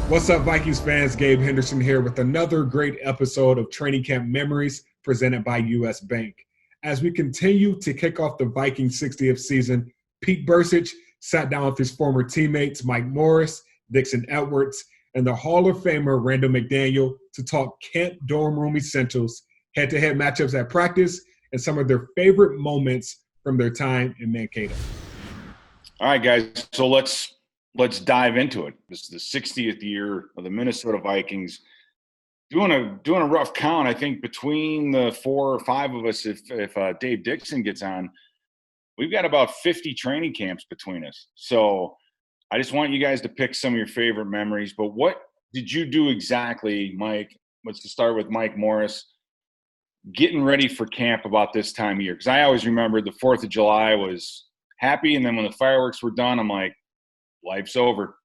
What's up, Vikings fans? Gabe Henderson here with another great episode of Training Camp Memories presented by U.S. Bank. As we continue to kick off the Vikings 60th season, Pete Bercich sat down with his former teammates Mike Morris, Dixon Edwards, and the Hall of Famer Randall McDaniel to talk camp dorm room essentials, head-to-head matchups at practice, and some of their favorite moments from their time in Mankato. All right, guys, so let's dive into it. This is the 60th year of the Minnesota Vikings. Doing a rough count, I think, between the 4 or 5 of us, if Dave Dixon gets on, we've got about 50 training camps between us. So I just want you guys to pick some of your favorite memories. But what did you do exactly, Mike? Let's start with Mike Morris, getting ready for camp about this time of year. Because I always remember the 4th of July was happy, and then when the fireworks were done, I'm like, life's over.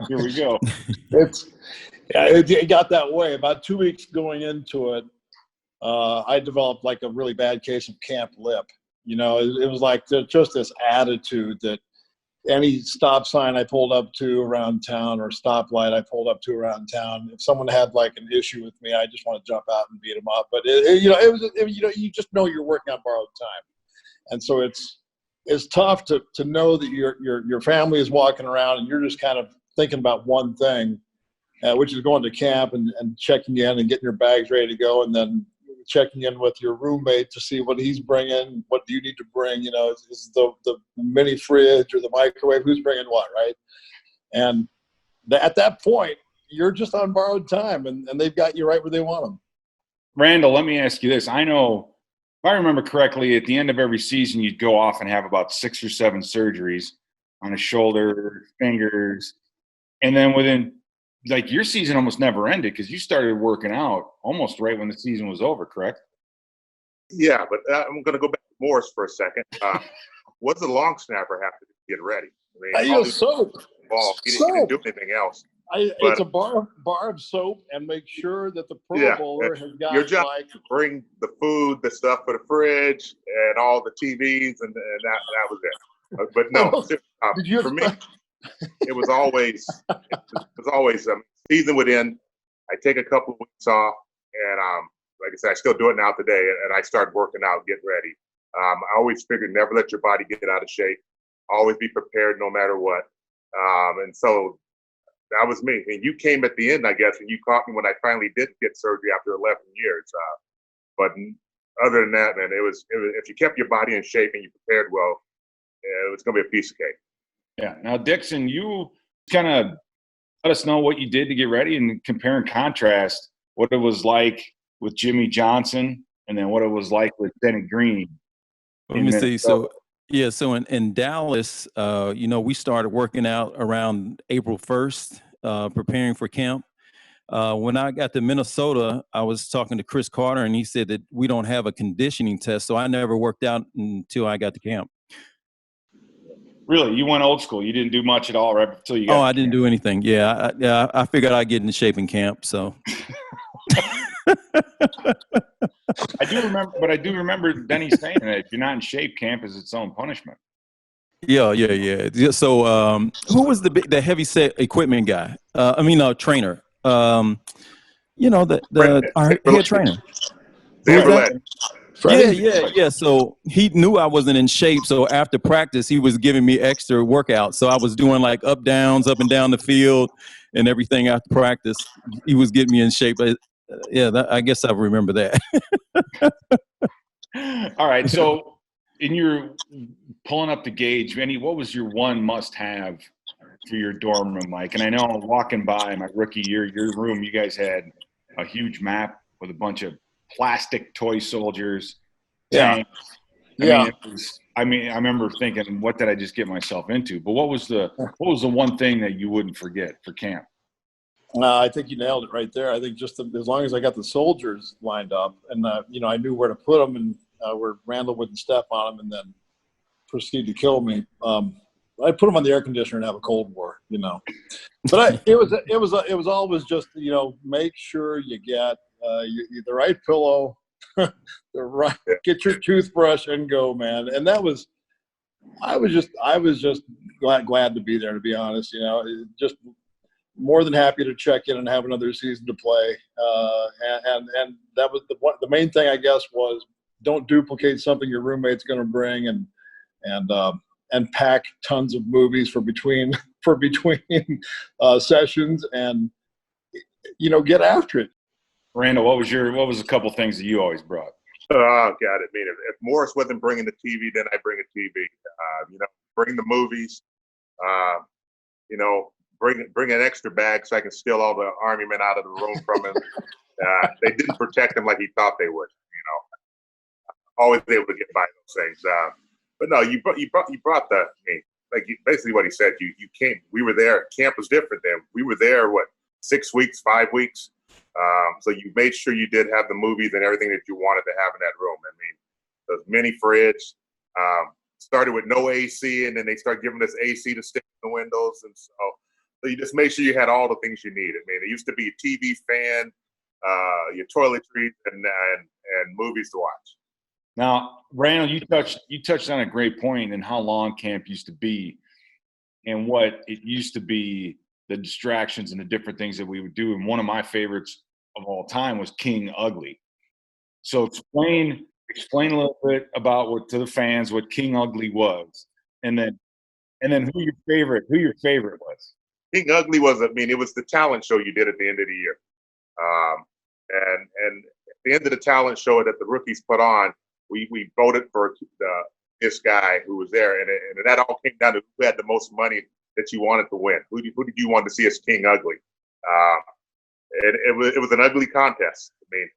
Here we go. It got that way. About 2 weeks going into it, I developed like a really bad case of camp lip. You know, it was like just this attitude that any stop sign I pulled up to around town or stoplight I pulled up to around town, if someone had like an issue with me, I just want to jump out and beat them up. But you just know you're working on borrowed time, and so it's tough to know that your family is walking around and you're just kind of thinking about one thing, which is going to camp and checking in and getting your bags ready to go, and then checking in with your roommate to see what he's bringing, what do you need to bring, is the mini fridge or the microwave, who's bringing what, right? And at that point, you're just on borrowed time, and they've got you right where they want them. Randall, let me ask you this. I know, if I remember correctly, at the end of every season, you'd go off and have about 6 or 7 surgeries on a shoulder, fingers, and then within – like your season almost never ended because you started working out almost right when the season was over, correct? Yeah, but I'm going to go back to Morris for a second. What does a long snapper have to get ready? I use soap. He didn't do anything else. It's a bar of soap, and make sure that the Pro Bowler has got your job to bring the food, the stuff for the fridge, and all the TVs, and that was it. But no, for me. It was always season would end. I take a couple of weeks off, and like I said, I still do it now today, and I start working out, get ready. I always figured never let your body get out of shape. Always be prepared no matter what. And so that was me. And you came at the end, I guess, and you caught me when I finally did get surgery after 11 years. But other than that, man, it was if you kept your body in shape and you prepared well, it was going to be a piece of cake. Yeah. Now, Dixon, you kind of let us know what you did to get ready and compare and contrast what it was like with Jimmy Johnson and then what it was like with Denny Green. Let me see. So in Dallas, we started working out around April 1st, preparing for camp. When I got to Minnesota, I was talking to Chris Carter, and he said that we don't have a conditioning test, so I never worked out until I got to camp. Really? You went old school. You didn't do much at all right until you got I didn't do anything. Yeah, I figured I'd get in shape in camp, so. I do remember Denny saying that if you're not in shape, camp is its own punishment. Yeah. So who was the heavy set equipment guy? Trainer. Our head trainer. Yeah. So he knew I wasn't in shape. So after practice, he was giving me extra workouts. So I was doing like up and down the field and everything after practice. He was getting me in shape. But I guess I remember that. All right. So in your pulling up the gauge, Vinny, what was your one must-have for your dorm room, Mike? And I know walking by my rookie year, your room, you guys had a huge map with a bunch of plastic toy soldiers. Tanks. Yeah. I remember thinking, what did I just get myself into? But what was the one thing that you wouldn't forget for camp? I think you nailed it right there. I think just as long as I got the soldiers lined up and, I knew where to put them and where Randall wouldn't step on them and then proceed to kill me. I'd put them on the air conditioner and have a Cold War, But it was always just, make sure you get the right pillow, get your toothbrush and go, man. And I was just glad to be there, to be honest. Just more than happy to check in and have another season to play. And that was the main thing, I guess, was don't duplicate something your roommate's going to bring, and pack tons of movies for between sessions, and get after it. Randall, what was a couple things that you always brought? Oh God! I mean, if Morris wasn't bringing the TV, then I bring a TV. Bring the movies. Bring an extra bag so I can steal all the Army men out of the room from him. They didn't protect him like he thought they would. Always able to get by those things. But no, you brought basically what he said. You came. We were there. Camp was different then. We were there. 6 weeks, 5 weeks. So you made sure you did have the movies and everything that you wanted to have in that room. I mean, those mini fridge. Started with no AC, and then they started giving us AC to stick in the windows, and so you just made sure you had all the things you needed. I mean, it used to be a TV, fan, your toiletries, and movies to watch. Now, Randall, you touched on a great point in how long camp used to be, and what it used to be, the distractions and the different things that we would do. And one of my favorites of all time was King Ugly. So explain a little bit about to the fans what King Ugly was, and then who your favorite was. King Ugly was, it was the talent show you did at the end of the year. And at the end of the talent show that the rookies put on, we voted for this guy who was there, and that all came down to who had the most money that you wanted to win. Who did you want to see as King Ugly? It was an ugly contest. I mean,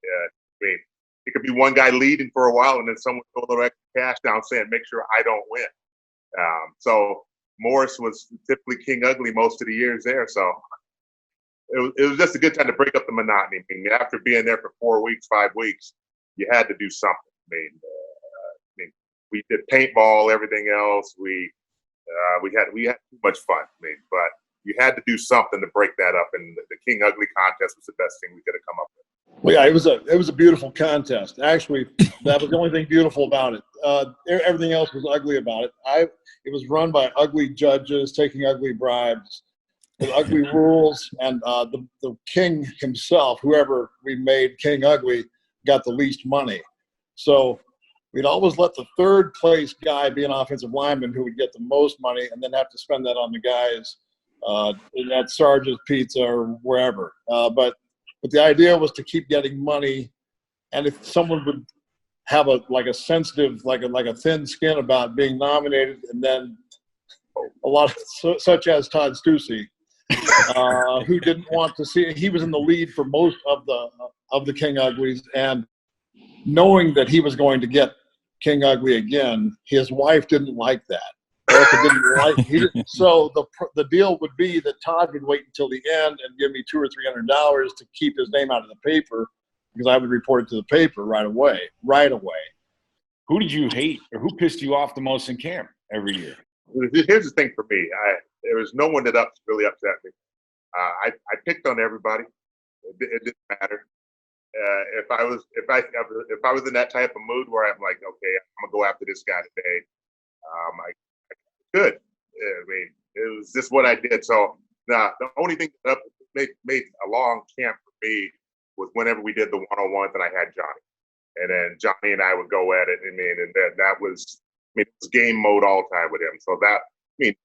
it could be one guy leading for a while, and then someone throw a little extra cash down saying, make sure I don't win. So Morris was typically King Ugly most of the years there. So it was just a good time to break up the monotony. I mean, after being there for 4 weeks, 5 weeks, you had to do something. I mean, we did paintball, everything else. We had too much fun. But you had to do something to break that up, and the King Ugly contest was the best thing we could have come up with. Well, yeah, it was a beautiful contest. Actually, that was the only thing beautiful about it. Everything else was ugly about it. It was run by ugly judges taking ugly bribes, with ugly rules, and the king himself, whoever we made King Ugly, got the least money. So we'd always let the third place guy be an offensive lineman who would get the most money, and then have to spend that on the guys at Sarge's Pizza or wherever. But the idea was to keep getting money, and if someone would have a sensitive, like a thin skin about being nominated, and then a lot of, such as Todd Stussy, who didn't want to see, he was in the lead for most of the King Uglies, and knowing that he was going to get King Ugly again, his wife didn't like that. So the deal would be that Todd would wait until the end and give me $200 or $300 to keep his name out of the paper, because I would report it to the paper right away. Who did you hate, or who pissed you off the most in camp every year? Here's the thing for me. There was no one that really upset me. I picked on everybody. It didn't matter. If I was in that type of mood where I'm like, okay, I'm gonna go after this guy today, I could. I mean, it was just what I did. So the only thing that made a long camp for me was whenever we did the one-on-ones and I had Johnny, and then Johnny and I would go at it. And that was, it was game mode all the time with him. So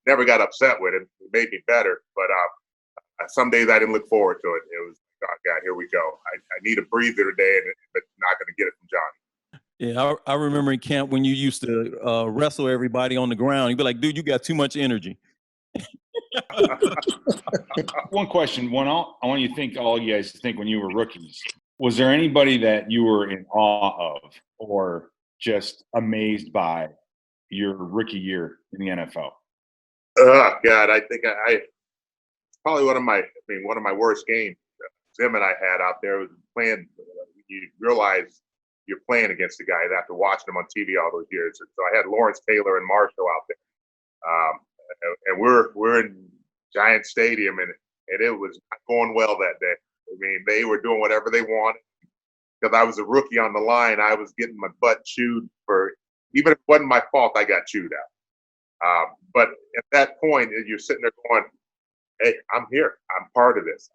never got upset with him. It made me better. But some days I didn't look forward to it. It was, oh God, here we go. I need a breather today, but not going to get it from Johnny. Yeah, I remember in camp when you used to wrestle everybody on the ground. You'd be like, dude, you got too much energy. One question. I want you to think, all you guys think, when you were rookies, was there anybody that you were in awe of or just amazed by your rookie year in the NFL? Oh God, I think probably one of my worst games. Zim and I had out there was playing. You realize you're playing against the guy after watching him on TV all those years. So I had Lawrence Taylor and Marshall out there, and we're in Giant Stadium, and it was not going well that day. I mean, they were doing whatever they wanted. Because I was a rookie on the line, I was getting my butt chewed for, even if it wasn't my fault, I got chewed out. But at that point, you're sitting there going, hey, I'm here. I'm part of this.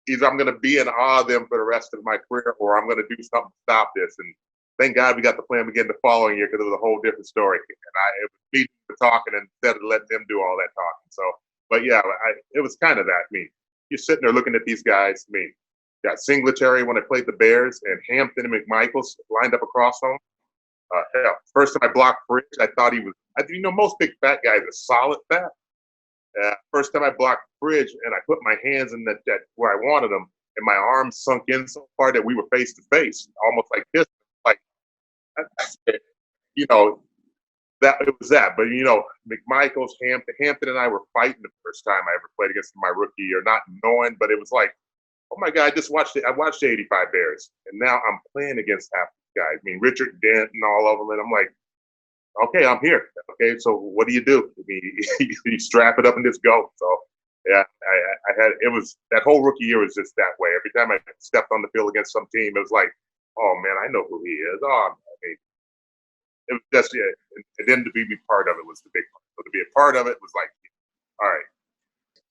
Either I'm going to be in awe of them for the rest of my career, or I'm going to do something to stop this. And thank God we got to play them again the following year, because it was a whole different story. And it was me talking instead of letting them do all that talking. So, but yeah, it was kind of that. You're sitting there looking at these guys. Got Singletary when I played the Bears, and Hampton and McMichaels lined up across from him. Hell, first time I blocked Bridge, I thought he was. Most big fat guys are solid fat. First time I blocked Bridge, and I put my hands in that where I wanted them, and my arms sunk in so far that we were face to face, almost like this. Like, that it was that. But McMichaels, Hampton, and I were fighting the first time I ever played against my rookie year, not knowing, but it was like, oh my God, I watched the '85 Bears, and now I'm playing against half these guys. Richard Dent and all of them, and I'm like, okay, I'm here. Okay, so what do? You strap it up and just go. So yeah, it was that whole rookie year was just that way. Every time I stepped on the field against some team, it was like, oh man, I know who he is. It was just, and then to be part of it was the big part. So to be a part of it was like, all right.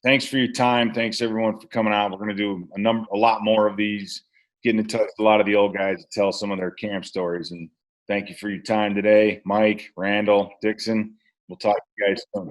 Thanks for your time. Thanks everyone for coming out. We're going to do a lot more of these, getting in touch with a lot of the old guys to tell some of their camp stories. And thank you for your time today, Mike, Randall, Dixon. We'll talk to you guys soon.